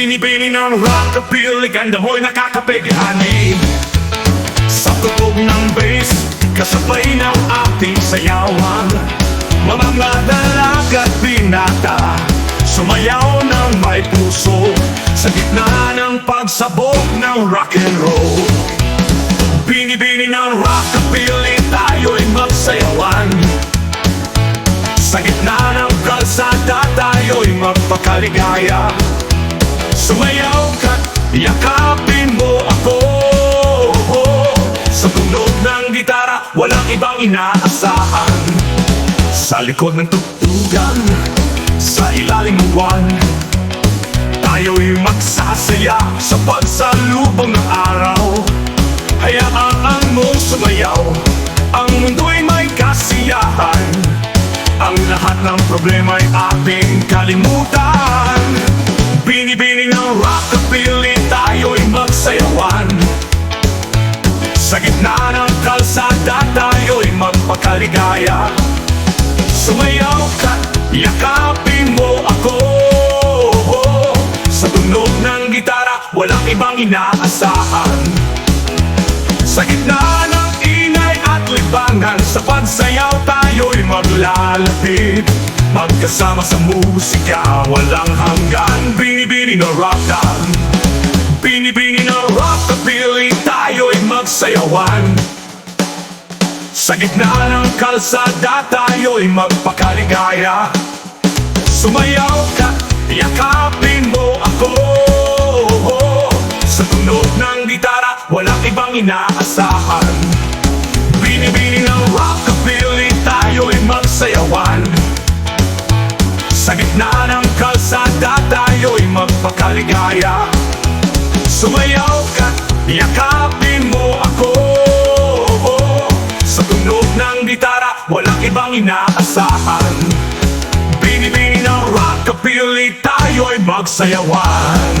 Binibini ng rockabilly, ganda mo'y nakakapigani. Sa tugtog ng bass, kasabay ng ating sayawan. Mga dalaga at binata, sumayaw ng may puso sa gitna ng pagsabog ng rock and roll. Binibini ng rockabilly, tayo'y magsayawan. Sa gitna ng kalsada, tayo'y magpakaligaya. Sumayaw ka't yakapin mo ako. Sa tunog ng gitara, walang ibang inaasahan. Sa likod ng tugtugan, sa ilalim ng buwan, tayo'y magsasaya sa pagsalubong ng araw. Hayaan mong sumayaw, ang mundo'y may kasiyahan. Ang lahat ng problema'y ating kalimutan. Binibini ng rockabilly, tayo'y magsayawan. Sa gitna ng kalsada, tayo'y magpakaligaya. Sumayaw ka't yakapin mo ako. Sa tunog ng gitara, walang ibang inaasahan. Sa gitna ng ingay at libangan, sa pagsayaw tayo'y maglalapit. Magkasama sa musika, walang hanggan. Binibini na rockan, binibini na rockabilly, tayo'y magsayawan. Sa gitna ng kalsada, tayo'y magpakaligaya. Sumayaw ka, yakapin mo ako. Sa tunog ng gitara, walang ibang inaasahan. Binibini ng rockabilly, tayo'y magsayawan. Sa gitna ng kalsada, tayo'y magpakaligaya. Sumayaw ka, yakapin mo ako. Sa tunog ng gitara, walang ibang inaasahan. Binibini ng rockabilly, tayo'y magsayawan.